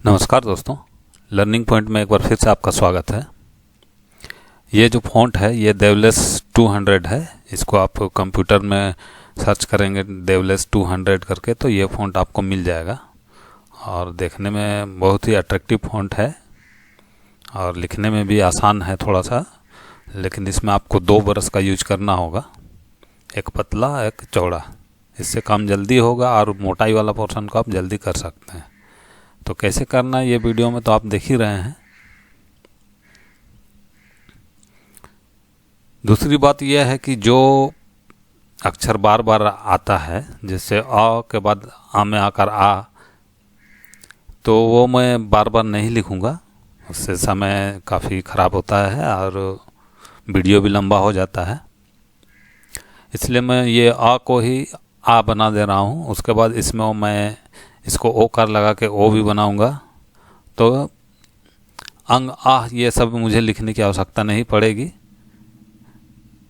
नमस्कार दोस्तों, learning point में एक बार फिर से आपका स्वागत है। ये जो फ़ॉन्ट है ये देवलेस 200 है। इसको आप कंप्यूटर में सर्च करेंगे देवलेस 200 करके तो ये फ़ॉन्ट आपको मिल जाएगा और देखने में बहुत ही अट्रैक्टिव फ़ॉन्ट है और लिखने में भी आसान है थोड़ा सा, लेकिन इसमें आपको 2 ब्रश का यूज करना होगा, एक पतला एक चौड़ा। इससे काम जल्दी होगा और मोटाई वाला पोर्शन को आप जल्दी कर सकते हैं। तो कैसे करना है ये वीडियो में तो आप देख ही रहे हैं। दूसरी बात यह है कि जो अक्षर बार बार आता है, जैसे अ के बाद आ में आकर आ, तो वो मैं बार बार नहीं लिखूंगा, उससे समय काफ़ी ख़राब होता है और वीडियो भी लंबा हो जाता है। इसलिए मैं ये आ को ही आ बना दे रहा हूँ। उसके बाद इसमें मैं इसको ओ कार लगा के ओ भी बनाऊंगा, तो अंग आह ये सब मुझे लिखने की आवश्यकता नहीं पड़ेगी।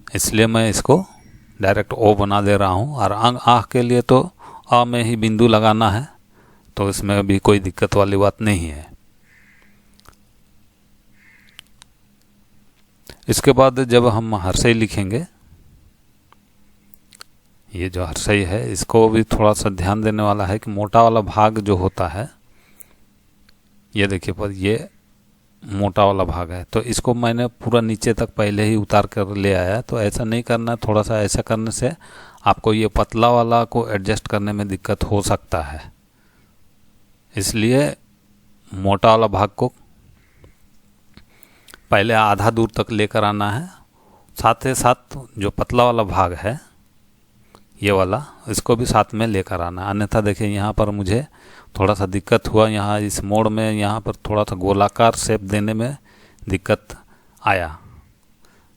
इसलिए मैं इसको डायरेक्ट ओ बना दे रहा हूँ। और अंग आह के लिए तो आ में ही बिंदु लगाना है, तो इसमें भी कोई दिक्कत वाली बात नहीं है। इसके बाद जब हम हर्षई लिखेंगे, ये जो हर्षई है इसको भी थोड़ा सा ध्यान देने वाला है कि मोटा वाला भाग जो होता है, ये देखिए पर ये मोटा वाला भाग है, तो इसको मैंने पूरा नीचे तक पहले ही उतार कर ले आया। तो ऐसा नहीं करना, थोड़ा सा ऐसा करने से आपको ये पतला वाला को एडजस्ट करने में दिक्कत हो सकता है। इसलिए मोटा वाला भाग को पहले आधा दूर तक लेकर आना है, साथ ही साथ जो पतला वाला भाग है ये वाला, इसको भी साथ में लेकर आना। अन्यथा देखिए यहाँ पर मुझे थोड़ा सा दिक्कत हुआ, यहाँ इस मोड़ में यहाँ पर थोड़ा सा गोलाकार शेप देने में दिक्कत आया,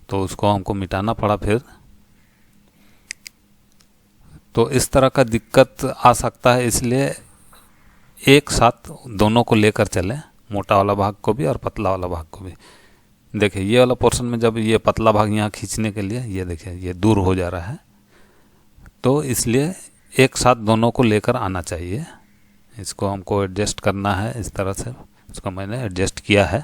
तो उसको हमको मिटाना पड़ा फिर। तो इस तरह का दिक्कत आ सकता है, इसलिए एक साथ दोनों को लेकर चलें, मोटा वाला भाग को भी और पतला वाला भाग को भी। देखिए ये वाला पोर्शन में जब ये पतला भाग यहाँ खींचने के लिए ये देखिए ये दूर हो जा रहा है, तो इसलिए एक साथ दोनों को लेकर आना चाहिए। इसको हमको एडजस्ट करना है इस तरह से, इसको मैंने एडजस्ट किया है।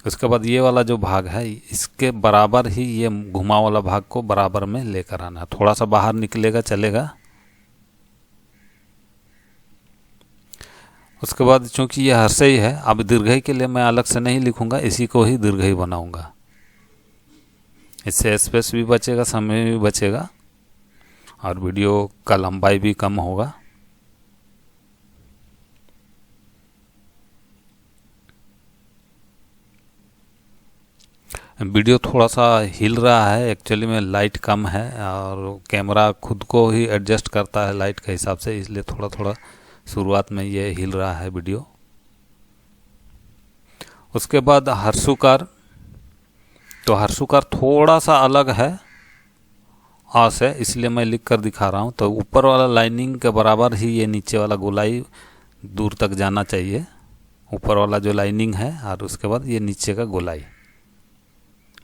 उसके बाद ये वाला जो भाग है इसके बराबर ही ये घुमा वाला भाग को बराबर में लेकर आना है। थोड़ा सा बाहर निकलेगा चलेगा। उसके बाद चूंकि ये हर्षई है, अब दीर्घई के लिए मैं अलग से नहीं लिखूंगा, इसी को ही दीर्घई बनाऊंगा। इससे स्पेस भी बचेगा, समय भी बचेगा और वीडियो का लंबाई भी कम होगा। वीडियो थोड़ा सा हिल रहा है, एक्चुअली में लाइट कम है और कैमरा खुद को ही एडजस्ट करता है लाइट के हिसाब से, इसलिए थोड़ा थोड़ा शुरुआत में ये हिल रहा है वीडियो। उसके बाद हर्षुकार, तो हर्षुकार थोड़ा सा अलग है आ से, इसलिए मैं लिख कर दिखा रहा हूँ। तो ऊपर वाला लाइनिंग के बराबर ही ये नीचे वाला गोलाई दूर तक जाना चाहिए, ऊपर वाला जो लाइनिंग है और उसके बाद ये नीचे का गोलाई।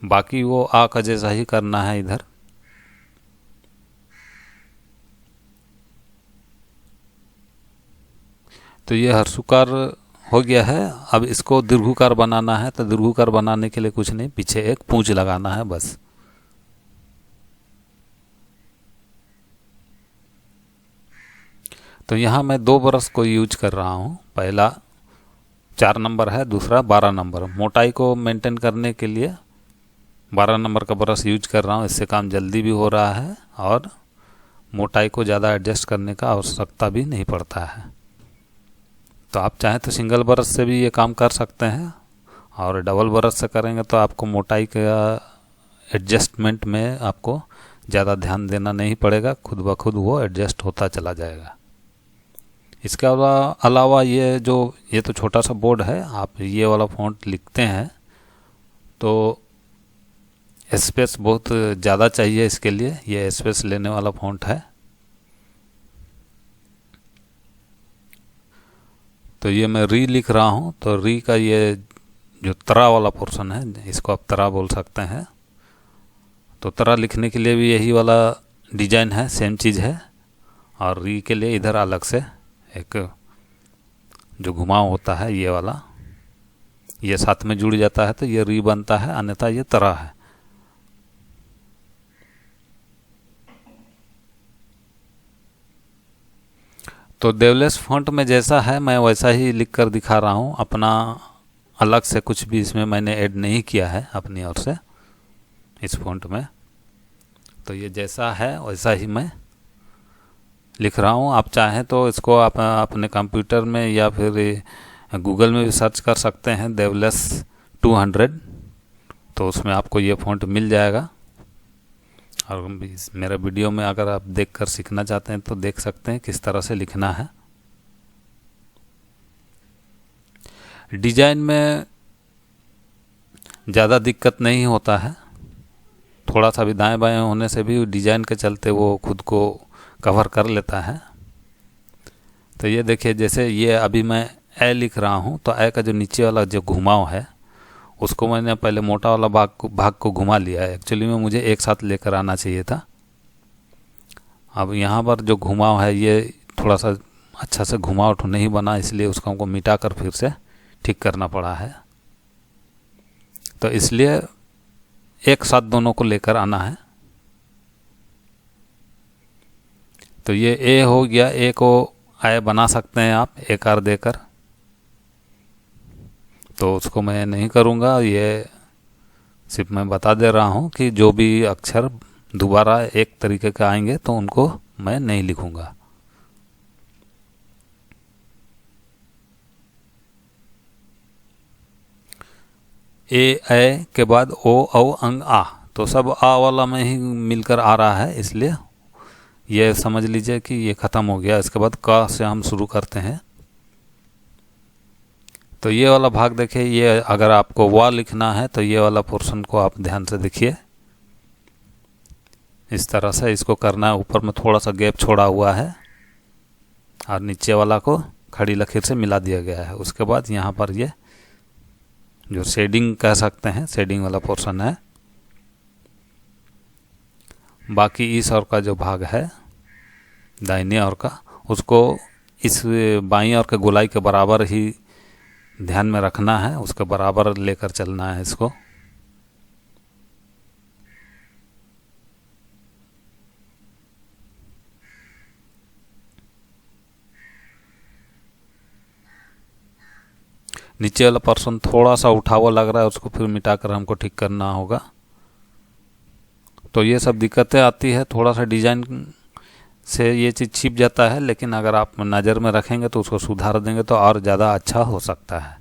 बाकी वो आ का जैसा ही करना है इधर। तो ये हर्षुकार हो गया है। अब इसको दीर्घुकार बनाना है, तो दीर्घुकार बनाने के लिए कुछ नहीं, पीछे एक पूंछ लगाना है बस। तो यहाँ मैं 2 ब्रश को यूज कर रहा हूँ। पहला 4 नंबर है, दूसरा 12 नंबर। मोटाई को मेंटेन करने के लिए 12 नंबर का ब्रश यूज कर रहा हूँ, इससे काम जल्दी भी हो रहा है और मोटाई को ज़्यादा एडजस्ट करने का आवश्यकता भी नहीं पड़ता है। तो आप चाहें तो सिंगल ब्रश से भी ये काम कर सकते हैं, और डबल ब्रश से करेंगे तो आपको मोटाई का एडजस्टमेंट में आपको ज़्यादा ध्यान देना नहीं पड़ेगा, खुद ब खुद वो एडजस्ट होता चला जाएगा। इसके अलावा ये तो छोटा सा बोर्ड है, आप ये वाला फ़ॉन्ट लिखते हैं तो स्पेस बहुत ज़्यादा चाहिए इसके लिए, ये स्पेस लेने वाला फ़ॉन्ट है। तो ये मैं री लिख रहा हूँ, तो री का ये जो तरा वाला पोर्शन है, इसको आप तरा बोल सकते हैं। तो तरा लिखने के लिए भी यही वाला डिजाइन है, सेम चीज़ है। और री के लिए इधर अलग से एक जो घुमाव होता है ये वाला, ये साथ में जुड़ जाता है तो ये री बनता है, अन्यथा ये तरह है। तो देवलेस फॉन्ट में जैसा है मैं वैसा ही लिख कर दिखा रहा हूँ, अपना अलग से कुछ भी इसमें मैंने ऐड नहीं किया है अपनी ओर से इस फॉन्ट में। तो ये जैसा है वैसा ही मैं लिख रहा हूँ। आप चाहें तो इसको आप अपने कंप्यूटर में या फिर गूगल में भी सर्च कर सकते हैं देवलेस 200, तो उसमें आपको ये फॉन्ट मिल जाएगा। और मेरा वीडियो में अगर आप देख कर सीखना चाहते हैं तो देख सकते हैं किस तरह से लिखना है। डिजाइन में ज़्यादा दिक्कत नहीं होता है, थोड़ा सा भी दाएं बाएं होने से भी डिजाइन के चलते वो खुद को कवर कर लेता है। तो ये देखिए, जैसे ये अभी मैं ए लिख रहा हूँ तो ए का जो नीचे वाला जो घुमाव है उसको मैंने पहले मोटा वाला भाग को घुमा लिया है। एक्चुअली में मुझे एक साथ लेकर आना चाहिए था। अब यहाँ पर जो घुमाव है ये थोड़ा सा अच्छा से घुमाव नहीं बना, इसलिए उसको हमको मिटा कर फिर से ठीक करना पड़ा है। तो इसलिए एक साथ दोनों को लेकर आना है। तो ये ए हो गया, ए को आय बना सकते हैं आप एक आर देकर, तो उसको मैं नहीं करूँगा। ये सिर्फ मैं बता दे रहा हूँ कि जो भी अक्षर दोबारा एक तरीके के आएंगे तो उनको मैं नहीं लिखूँगा। ए के बाद ओ औ अंग आ, तो सब आ वाला में ही मिलकर आ रहा है, इसलिए ये समझ लीजिए कि ये ख़त्म हो गया। इसके बाद क से हम शुरू करते हैं। तो ये वाला भाग देखिए, ये अगर आपको वा लिखना है तो ये वाला पोर्शन को आप ध्यान से देखिए, इस तरह से इसको करना है। ऊपर में थोड़ा सा गैप छोड़ा हुआ है और नीचे वाला को खड़ी लकीर से मिला दिया गया है। उसके बाद यहाँ पर ये जो शेडिंग कह सकते हैं, शेडिंग वाला पोर्शन है। बाकी इस ओर का जो भाग है दाहिने ओर का, उसको इस बाईं ओर के गोलाई के बराबर ही ध्यान में रखना है, उसके बराबर लेकर चलना है इसको। नीचे वाला पर्सन थोड़ा सा उठा हुआ लग रहा है, उसको फिर मिटाकर हमको ठीक करना होगा। तो ये सब दिक्कतें आती है, थोड़ा सा डिजाइन से ये चीज़ छिप जाता है, लेकिन अगर आप नज़र में रखेंगे तो उसको सुधार देंगे तो और ज़्यादा अच्छा हो सकता है।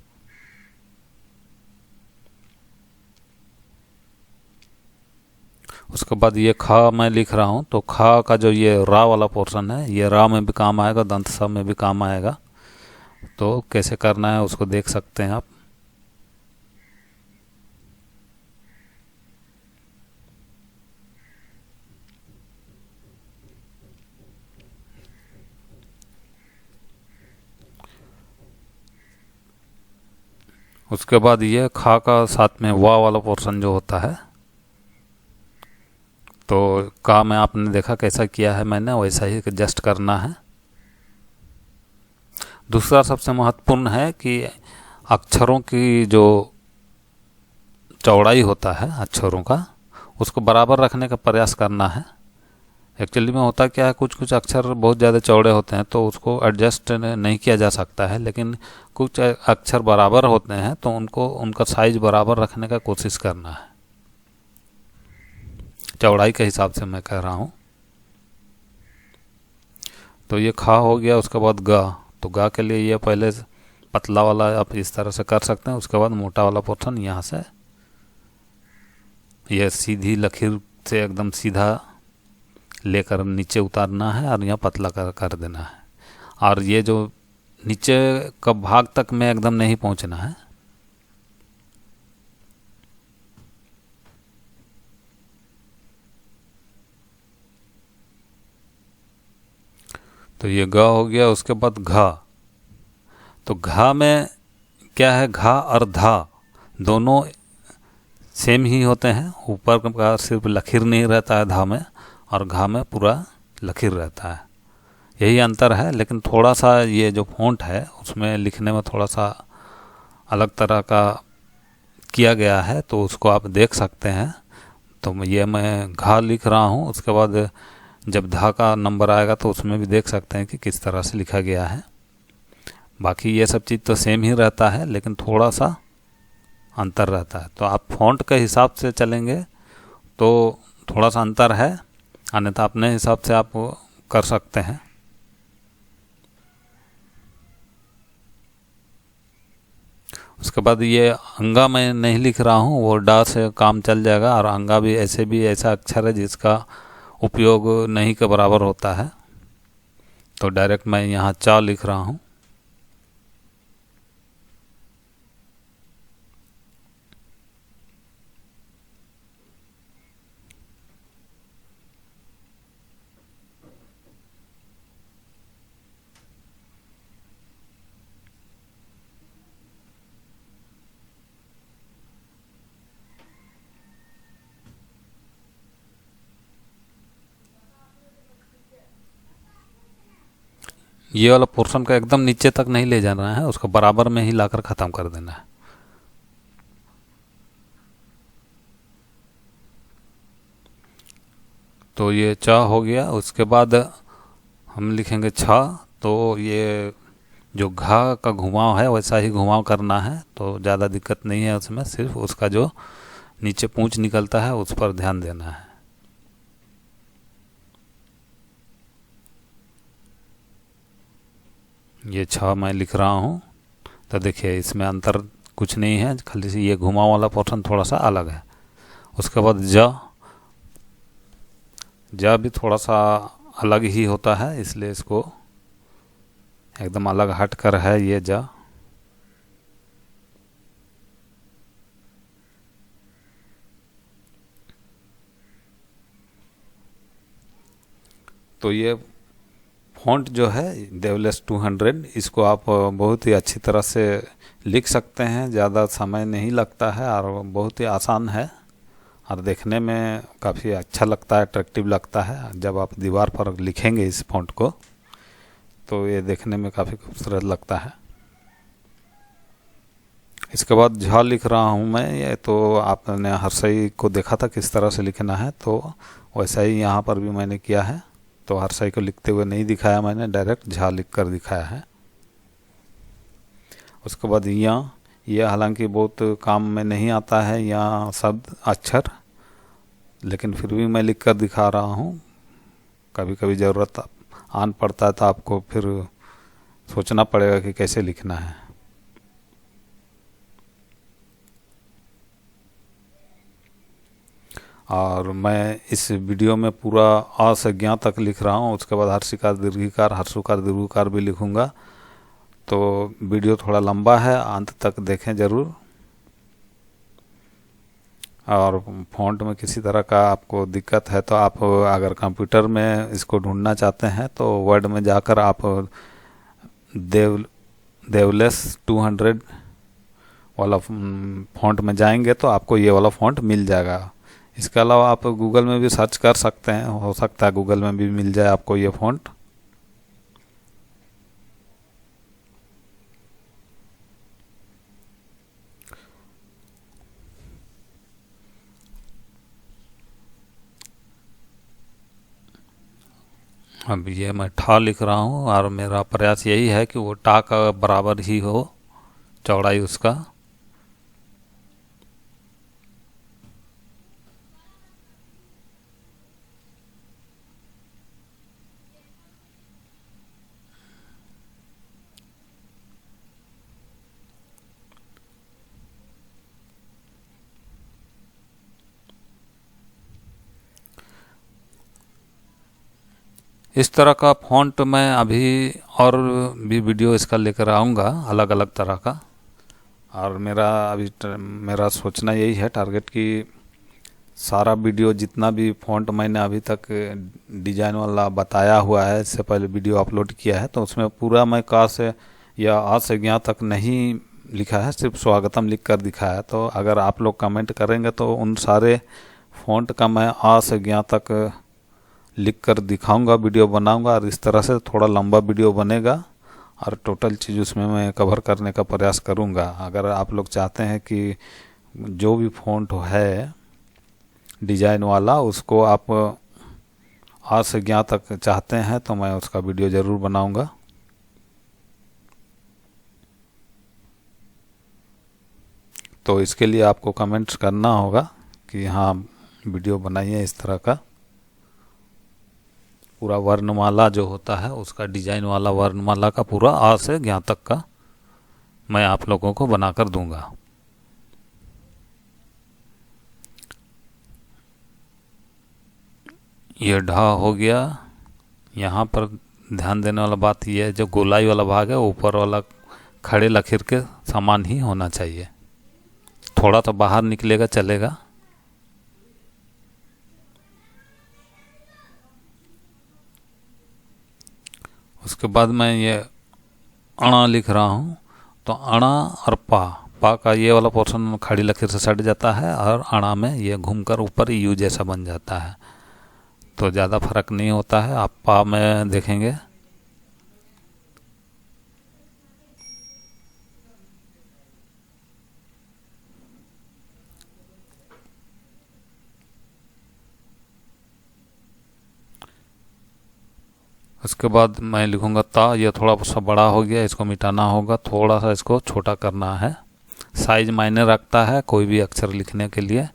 उसके बाद ये ख मैं लिख रहा हूँ, तो ख का जो ये रा वाला पोर्शन है, ये रा में भी काम आएगा, दंत स में भी काम आएगा। तो कैसे करना है उसको देख सकते हैं आप। उसके बाद ये खा का साथ में वा वाला पोर्शन जो होता है, तो का में आपने देखा कैसा किया है मैंने, वैसा ही एडजस्ट करना है। दूसरा सबसे महत्वपूर्ण है कि अक्षरों की जो चौड़ाई होता है अक्षरों का, उसको बराबर रखने का प्रयास करना है। एक्चुअली में होता क्या है, कुछ कुछ अक्षर बहुत ज़्यादा चौड़े होते हैं तो उसको एडजस्ट नहीं किया जा सकता है, लेकिन कुछ अक्षर बराबर होते हैं तो उनको उनका साइज बराबर रखने का कोशिश करना है, चौड़ाई के हिसाब से मैं कह रहा हूँ। तो ये खा हो गया। उसके बाद गा, तो गा के लिए ये पहले पतला वाला आप इस तरह से कर सकते हैं। उसके बाद मोटा वाला पोर्शन यहाँ से ये सीधी लकीर से एकदम सीधा लेकर नीचे उतारना है और यहाँ पतला कर देना है। और ये जो नीचे का भाग तक में एकदम नहीं पहुँचना है। तो ये ग हो गया। उसके बाद घा, तो घा में क्या है, घा और धा दोनों सेम ही होते हैं। ऊपर का सिर्फ लकीर नहीं रहता है धा में, और घा में पूरा लकीर रहता है। यही अंतर है, लेकिन थोड़ा सा ये जो फ़ॉन्ट है उसमें लिखने में थोड़ा सा अलग तरह का किया गया है, तो उसको आप देख सकते हैं। तो ये मैं घा लिख रहा हूँ, उसके बाद जब धा का नंबर आएगा तो उसमें भी देख सकते हैं कि किस तरह से लिखा गया है। बाकी ये सब चीज़ तो सेम ही रहता है, लेकिन थोड़ा सा अंतर रहता है। तो आप फ़ॉन्ट के हिसाब से चलेंगे तो थोड़ा सा अंतर है, अन्यथा अपने हिसाब से आप कर सकते हैं। उसके बाद ये अंगा मैं नहीं लिख रहा हूँ, वो डा से काम चल जाएगा, और अंगा भी ऐसे भी ऐसा अक्षर है जिसका उपयोग नहीं के बराबर होता है, तो डायरेक्ट मैं यहाँ चा लिख रहा हूँ। ये वाला पोर्शन का एकदम नीचे तक नहीं ले जाना है, उसको बराबर में ही लाकर ख़त्म कर देना है। तो ये चा हो गया। उसके बाद हम लिखेंगे छा, तो ये जो घा का घुमाव है वैसा ही घुमाव करना है, तो ज़्यादा दिक्कत नहीं है उसमें, सिर्फ उसका जो नीचे पूंछ निकलता है उस पर ध्यान देना है। ये छा मैं लिख रहा हूँ, तो देखिए इसमें अंतर कुछ नहीं है, खाली से ये घुमाव वाला पोर्शन थोड़ा सा अलग है। उसके बाद जा भी थोड़ा सा अलग ही होता है, इसलिए इसको एकदम अलग हट कर है ये जा। तो ये फ़ॉन्ट जो है देवलेस 200, इसको आप बहुत ही अच्छी तरह से लिख सकते हैं, ज़्यादा समय नहीं लगता है और बहुत ही आसान है, और देखने में काफ़ी अच्छा लगता है, अट्रैक्टिव लगता है। जब आप दीवार पर लिखेंगे इस फ़ॉन्ट को तो ये देखने में काफ़ी खूबसूरत लगता है। इसके बाद झा लिख रहा हूँ मैं, ये तो आपने हर्षई को देखा था किस तरह से लिखना है, तो वैसा ही यहाँ पर भी मैंने किया है। तो हर्षई को लिखते हुए नहीं दिखाया मैंने, डायरेक्ट झा लिख कर दिखाया है। उसके बाद ये हालांकि बहुत काम में नहीं आता है यहाँ शब्द अक्षर, लेकिन फिर भी मैं लिख कर दिखा रहा हूँ। कभी कभी ज़रूरत आन पड़ता है तो आपको फिर सोचना पड़ेगा कि कैसे लिखना है। और मैं इस वीडियो में पूरा अ से ज्ञ तक लिख रहा हूँ, उसके बाद हर्षिकार दीर्घिकार हर्षुकार दीर्घकार भी लिखूँगा। तो वीडियो थोड़ा लंबा है, अंत तक देखें ज़रूर। और फ़ॉन्ट में किसी तरह का आपको दिक्कत है तो आप अगर कंप्यूटर में इसको ढूंढना चाहते हैं तो वर्ड में जाकर आप देवलेस 200 वाला फ़ॉन्ट में जाएंगे तो आपको ये वाला फ़ॉन्ट मिल जाएगा। इसके अलावा आप गूगल में भी सर्च कर सकते हैं, हो सकता है गूगल में भी मिल जाए आपको ये फ़ॉन्ट। अब ये मैं ठा लिख रहा हूँ और मेरा प्रयास यही है कि वो टा का बराबर ही हो चौड़ाई उसका। इस तरह का फ़ॉन्ट मैं अभी और भी वीडियो इसका लेकर आऊँगा अलग अलग तरह का। और मेरा सोचना यही है, टारगेट की सारा वीडियो जितना भी फ़ॉन्ट मैंने अभी तक डिजाइन वाला बताया हुआ है, इससे पहले वीडियो अपलोड किया है, तो उसमें पूरा मैं का से या आ से ज्ञ तक नहीं लिखा है, सिर्फ स्वागतम लिख कर दिखाया है। तो अगर आप लोग कमेंट करेंगे तो उन सारे फ़ॉन्ट का मैं आ से ज्ञ तक लिख कर दिखाऊंगा, वीडियो बनाऊंगा, और इस तरह से थोड़ा लंबा वीडियो बनेगा और टोटल चीज़ उसमें मैं कवर करने का प्रयास करूंगा। अगर आप लोग चाहते हैं कि जो भी फ़ॉन्ट है डिजाइन वाला उसको आप आ से ज्ञा तक चाहते हैं तो मैं उसका वीडियो ज़रूर बनाऊंगा। तो इसके लिए आपको कमेंट्स करना होगा कि हाँ वीडियो बनाइए इस तरह का। पूरा वर्णमाला जो होता है उसका डिजाइन वाला वर्णमाला का पूरा आ से ज्ञा तक का मैं आप लोगों को बनाकर दूंगा। ये ढा हो गया। यहाँ पर ध्यान देने वाला बात यह है, जो गोलाई वाला भाग है ऊपर वाला खड़े लकीर के समान ही होना चाहिए, थोड़ा तो बाहर निकलेगा चलेगा। उसके बाद मैं ये अणा लिख रहा हूँ, तो अणा और पा का ये वाला पोर्शन खड़ी लकीर से सट जाता है और अणा में ये घूमकर ऊपर यू जैसा बन जाता है, तो ज़्यादा फर्क नहीं होता है। आप पा में देखेंगे उसके बाद मैं लिखूंगा ता। ये थोड़ा सा बड़ा हो गया, इसको मिटाना होगा, थोड़ा सा इसको छोटा करना है। साइज मायने रखता है कोई भी अक्षर लिखने के लिए।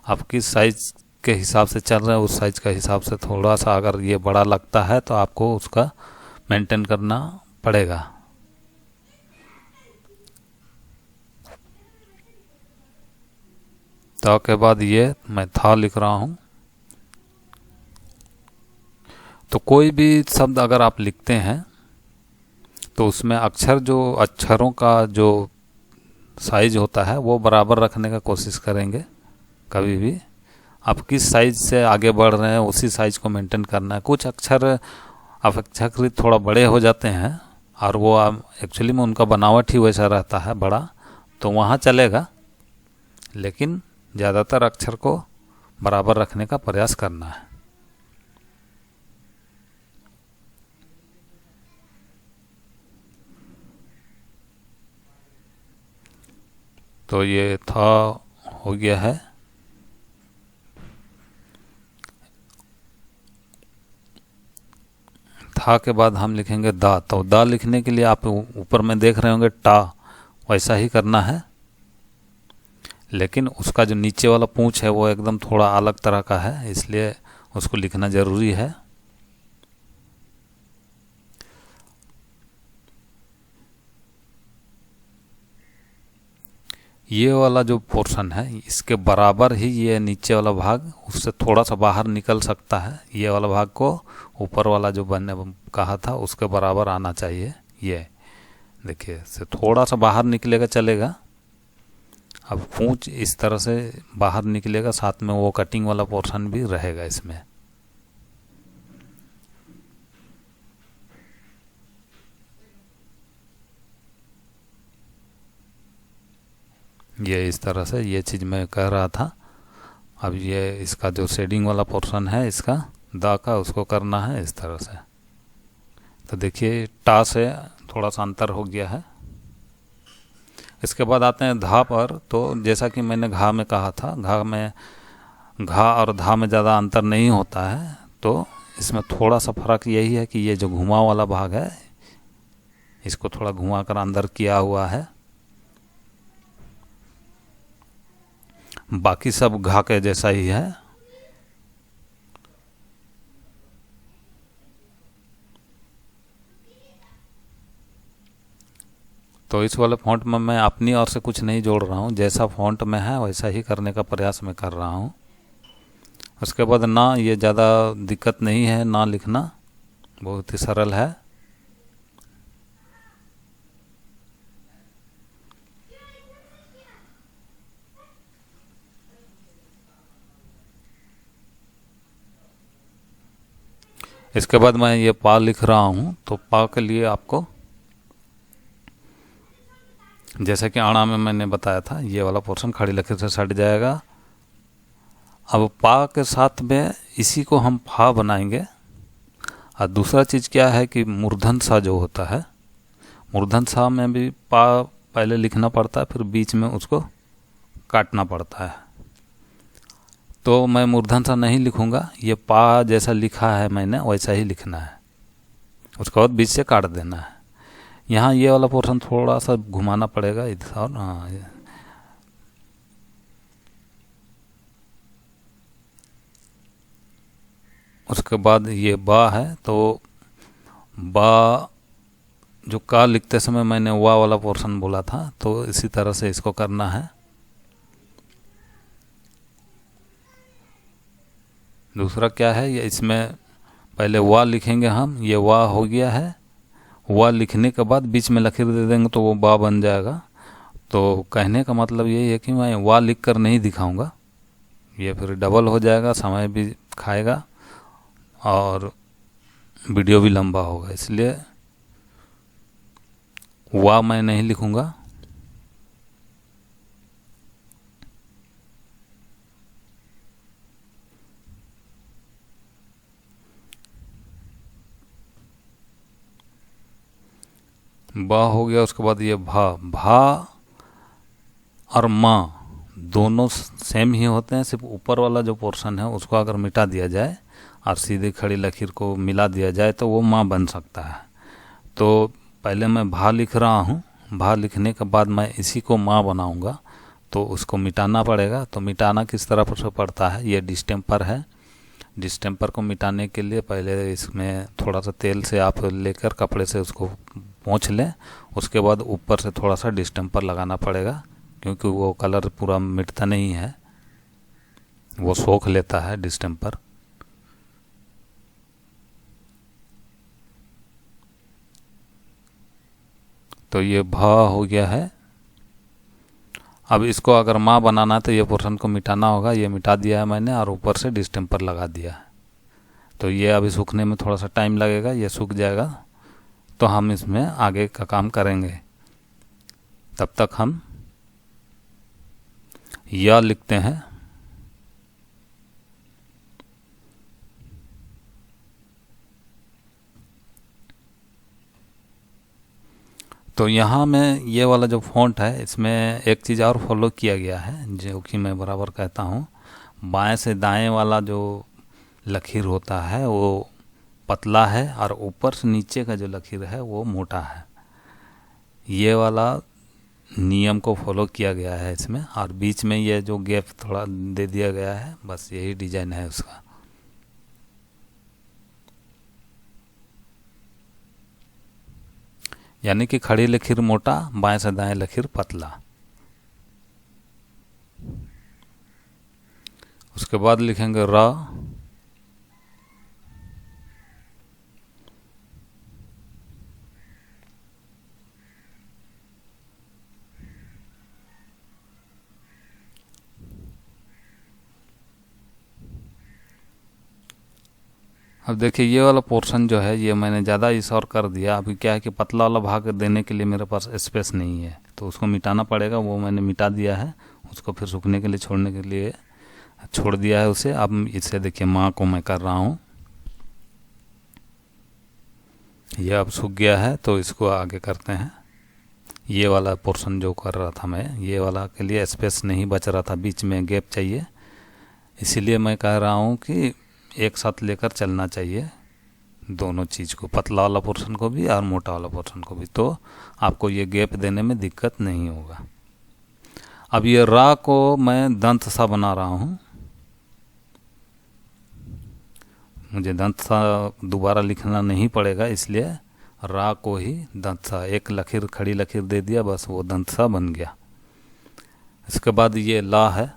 आप किस साइज के हिसाब से चल रहे हैं उस साइज के हिसाब से थोड़ा सा अगर ये बड़ा लगता है तो आपको उसका मेंटेन करना पड़ेगा। ता के बाद ये मैं था लिख रहा हूँ। तो कोई भी शब्द अगर आप लिखते हैं तो उसमें अक्षरों का जो साइज होता है वो बराबर रखने का कोशिश करेंगे। कभी भी आप किस साइज से आगे बढ़ रहे हैं उसी साइज को मेंटेन करना है। कुछ अक्षर अपेक्षाकृत थोड़ा बड़े हो जाते हैं और वो एक्चुअली में उनका बनावट ही वैसा रहता है बड़ा, तो वहाँ चलेगा, लेकिन ज़्यादातर अक्षर को बराबर रखने का प्रयास करना है। तो ये था हो गया है। था के बाद हम लिखेंगे दा। तो दा लिखने के लिए आप ऊपर में देख रहे होंगे टा, वैसा ही करना है, लेकिन उसका जो नीचे वाला पूंछ है वो एकदम थोड़ा अलग तरह का है, इसलिए उसको लिखना ज़रूरी है। ये वाला जो पोर्शन है इसके बराबर ही ये नीचे वाला भाग उससे थोड़ा सा बाहर निकल सकता है। ये वाला भाग को ऊपर वाला जो बनने कहा था उसके बराबर आना चाहिए। ये देखिए से थोड़ा सा बाहर निकलेगा चलेगा। अब पूंछ इस तरह से बाहर निकलेगा, साथ में वो कटिंग वाला पोर्शन भी रहेगा इसमें। ये इस तरह से ये चीज़ मैं कह रहा था। अब ये इसका जो शेडिंग वाला पोर्शन है इसका दा का, उसको करना है इस तरह से। तो देखिए टा से थोड़ा सा अंतर हो गया है। इसके बाद आते हैं धा पर। तो जैसा कि मैंने घा में कहा था, घा और धा में ज़्यादा अंतर नहीं होता है। तो इसमें थोड़ा सा फर्क यही है कि ये जो घुमा वाला भाग है इसको थोड़ा घुमा कर अंदर किया हुआ है, बाकी सब घा के जैसा ही है। तो इस वाले फ़ॉन्ट में मैं अपनी ओर से कुछ नहीं जोड़ रहा हूँ, जैसा फ़ॉन्ट में है वैसा ही करने का प्रयास मैं कर रहा हूँ। उसके बाद ना, ये ज़्यादा दिक्कत नहीं है ना लिखना, बहुत ही सरल है। इसके बाद मैं ये पा लिख रहा हूँ। तो पा के लिए आपको जैसे कि आना में मैंने बताया था ये वाला पोर्शन खड़ी लकीर से सट जाएगा। अब पा के साथ में इसी को हम फा बनाएंगे। और दूसरा चीज़ क्या है कि मूर्धन सा जो होता है, मूर्धन सा में भी पा पहले लिखना पड़ता है, फिर बीच में उसको काटना पड़ता है। तो मैं मूर्धन सा नहीं लिखूंगा, ये पा जैसा लिखा है मैंने वैसा ही लिखना है, उसके बाद बीच से काट देना है। यहाँ ये वाला पोर्शन थोड़ा सा घुमाना पड़ेगा इधर, और हाँ उसके बाद ये बा है, तो बा जो का लिखते समय मैंने वा वाला पोर्शन बोला था, तो इसी तरह से इसको करना है। दूसरा क्या है, ये इसमें पहले वा लिखेंगे हम, ये वा हो गया है। वा लिखने के बाद बीच में लकीर दे देंगे तो वो बा बन जाएगा। तो कहने का मतलब यही है कि मैं वा लिख कर नहीं दिखाऊंगा, ये फिर डबल हो जाएगा, समय भी खाएगा और वीडियो भी लंबा होगा, इसलिए वा मैं नहीं लिखूंगा। बा हो गया, उसके बाद ये भा, भा और माँ दोनों सेम ही होते हैं, सिर्फ ऊपर वाला जो पोर्शन है उसको अगर मिटा दिया जाए और सीधे खड़ी लकीर को मिला दिया जाए तो वो माँ बन सकता है। तो पहले मैं भा लिख रहा हूँ, भा लिखने के बाद मैं इसी को माँ बनाऊंगा, तो उसको मिटाना पड़ेगा। तो मिटाना किस तरह से पड़ता है, ये डिस्टेम्पर है। डिस्टेम्पर को मिटाने के लिए पहले इसमें थोड़ा सा तेल से आप लेकर कपड़े से उसको पोंछ लें, उसके बाद ऊपर से थोड़ा सा डिस्टेम्पर लगाना पड़ेगा, क्योंकि वो कलर पूरा मिटता नहीं है, वो सोख लेता है डिस्टेम्पर। तो ये भा हो गया है। अब इसको अगर माँ बनाना है तो ये पोर्शन को मिटाना होगा, ये मिटा दिया है मैंने और ऊपर से डिस्टेम्पर लगा दिया है। तो ये अभी सूखने में थोड़ा सा टाइम लगेगा, ये सूख जाएगा तो हम इसमें आगे का काम करेंगे। तब तक हम या लिखते हैं। तो यहाँ में ये वाला जो फॉन्ट है, इसमें एक चीज़ और फॉलो किया गया है जो कि मैं बराबर कहता हूँ, बाएं से दाएं वाला जो लकीर होता है वो पतला है और ऊपर से नीचे का जो लकीर है वो मोटा है। ये वाला नियम को फॉलो किया गया है इसमें, और बीच में ये जो गैप थोड़ा दे दिया गया है, बस यही डिजाइन है उसका। यानी कि खड़ी लकीर मोटा, बाएं से दाएं लकीर पतला। उसके बाद लिखेंगे र। अब देखिए ये वाला पोर्शन जो है ये मैंने ज़्यादा इस और कर दिया। अभी क्या है कि पतला वाला भाग देने के लिए मेरे पास स्पेस नहीं है, तो उसको मिटाना पड़ेगा। वो मैंने मिटा दिया है, उसको फिर सूखने के लिए छोड़ने के लिए छोड़ दिया है उसे। अब इसे देखिए माँ को मैं कर रहा हूँ, ये अब सूख गया है, तो इसको आगे करते हैं। ये वाला पोर्शन जो कर रहा था मैं, ये वाला के लिए स्पेस नहीं बच रहा था, बीच में गैप चाहिए, इसीलिए मैं कह रहा हूँ कि एक साथ लेकर चलना चाहिए दोनों चीज़ को, पतला वाला पोर्शन को भी और मोटा वाला पोर्शन को भी, तो आपको ये गैप देने में दिक्कत नहीं होगा। अब ये रा को मैं दंत सा बना रहा हूँ, मुझे दंत सा दोबारा लिखना नहीं पड़ेगा, इसलिए रा को ही दंत सा, एक लकीर खड़ी लकीर दे दिया, बस वो दंत सा बन गया। इसके बाद ये ला है,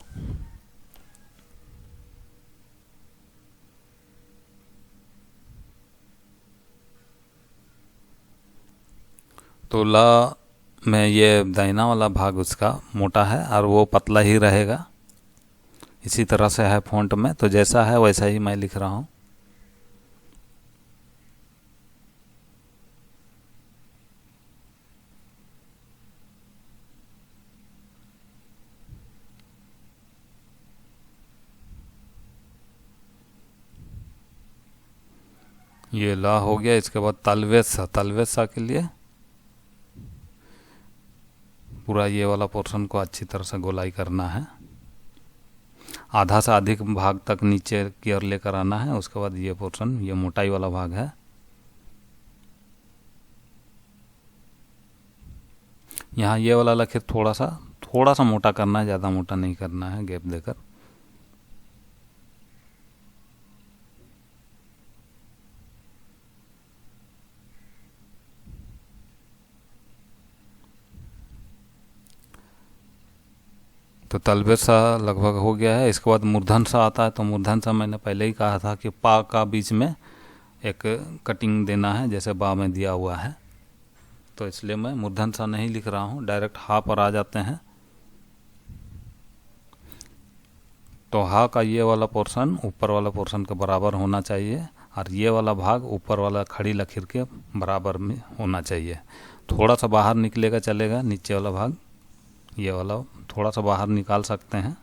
तो ला में ये दाहिना वाला भाग उसका मोटा है और वो पतला ही रहेगा। इसी तरह से है फॉन्ट में, तो जैसा है वैसा ही मैं लिख रहा हूँ। ये ला हो गया। इसके बाद तलवेद सा के लिए पूरा ये वाला पोर्शन को अच्छी तरह से गोलाई करना है, आधा से अधिक भाग तक नीचे की ओर लेकर आना है। उसके बाद ये पोर्शन, ये मोटाई वाला भाग है, यहाँ ये वाला लकीर थोड़ा सा मोटा करना है, ज़्यादा मोटा नहीं करना है, गैप देकर। तो तलवे सा लगभग हो गया है। इसके बाद मूर्धन सा आता है। तो मूर्धन सा मैंने पहले ही कहा था कि पा का बीच में एक कटिंग देना है, जैसे बा में दिया हुआ है। तो इसलिए मैं मूर्धन सा नहीं लिख रहा हूँ, डायरेक्ट हा पर आ जाते हैं। तो हा का ये वाला पोर्शन ऊपर वाला पोर्शन के बराबर होना चाहिए, और ये वाला भाग ऊपर वाला खड़ी लकीर के बराबर में होना चाहिए। थोड़ा सा बाहर निकलेगा चलेगा, नीचे वाला भाग ये वाला थोड़ा सा बाहर निकाल सकते हैं।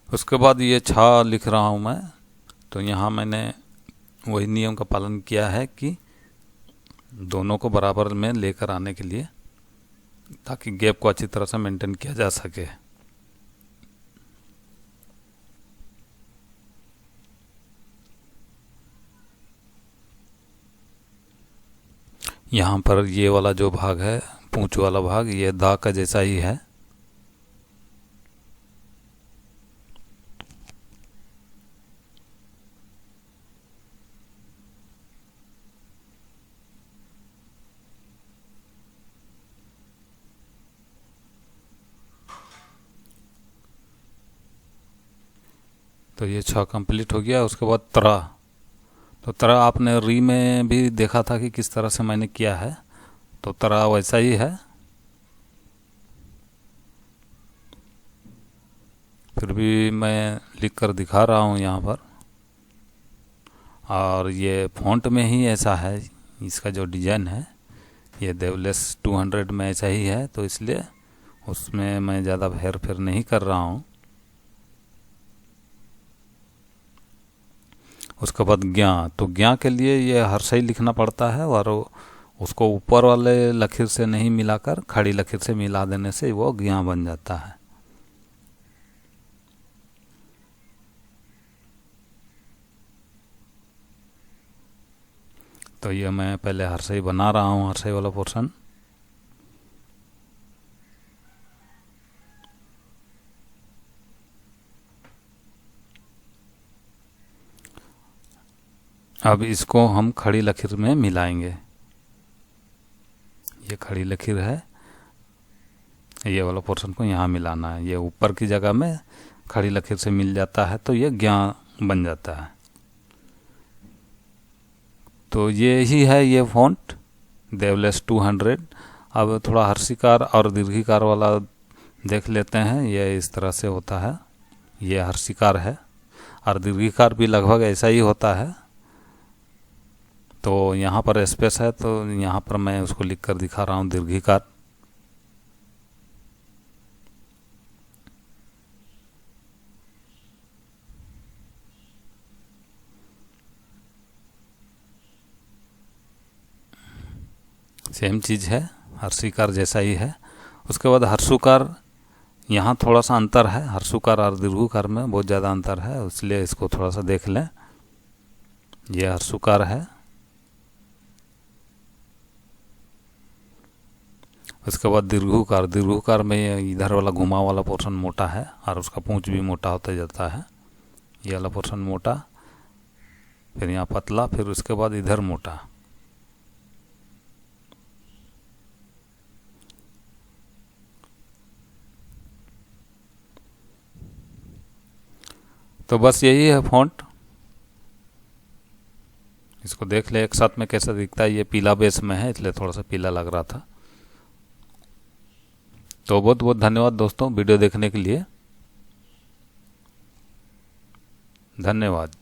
उसके बाद ये छा लिख रहा हूँ मैं। तो यहाँ मैंने वही नियम का पालन किया है कि दोनों को बराबर में लेकर आने के लिए, ताकि गैप को अच्छी तरह से मेंटेन किया जा सके। यहाँ पर ये वाला जो भाग है, पूंछ वाला भाग, ये दा का जैसा ही है। तो ये छः कंप्लीट हो गया। उसके बाद तरा। तो तरा आपने री में भी देखा था कि किस तरह से मैंने किया है, तो तरा वैसा ही है। फिर भी मैं लिख कर दिखा रहा हूँ यहाँ पर, और ये फॉन्ट में ही ऐसा है। इसका जो डिज़ाइन है ये देवलेस 200 में ऐसा ही है, तो इसलिए उसमें मैं ज़्यादा हेर फेर नहीं कर रहा हूँ। उसके बाद ज्ञा। तो ज्ञा के लिए ये हर्षई लिखना पड़ता है, और उसको ऊपर वाले लकीर से नहीं मिलाकर खड़ी लकीर से मिला देने से वो ज्ञा बन जाता है। तो ये मैं पहले हर्षई बना रहा हूँ, हर्षई वाला पोर्शन। अब इसको हम खड़ी लकीर में मिलाएंगे। ये खड़ी लकीर है, ये वाला पोर्शन को यहाँ मिलाना है। ये ऊपर की जगह में खड़ी लकीर से मिल जाता है, तो ये ज्ञा बन जाता है। तो ये ही है ये फॉन्ट देवलेस 200। अब थोड़ा हर्षिकार और दीर्घिकार वाला देख लेते हैं। ये इस तरह से होता है, ये हर्षिकार है, और दीर्घिकार भी लगभग ऐसा ही होता है। तो यहाँ पर स्पेस है, तो यहाँ पर मैं उसको लिख कर दिखा रहा हूँ, दीर्घिकार। सेम चीज़ है, हर्षिकार जैसा ही है। उसके बाद हर्षुकार, यहाँ थोड़ा सा अंतर है। हर्षुकार और दीर्घुकार में बहुत ज़्यादा अंतर है, इसलिए इसको थोड़ा सा देख लें। यह हर्षुकार है। उसके बाद दीर्घुकार। दीर्घुकार में ये इधर वाला घुमा वाला पोर्शन मोटा है, और उसका पूंछ भी मोटा होता जाता है। ये वाला पोर्शन मोटा, फिर यहाँ पतला, फिर उसके बाद इधर मोटा। तो बस यही है फॉन्ट। इसको देख ले एक साथ में कैसा दिखता है। ये पीला बेस में है, इसलिए थोड़ा सा पीला लग रहा था। तो बहुत बहुत धन्यवाद दोस्तों वीडियो देखने के लिए। धन्यवाद।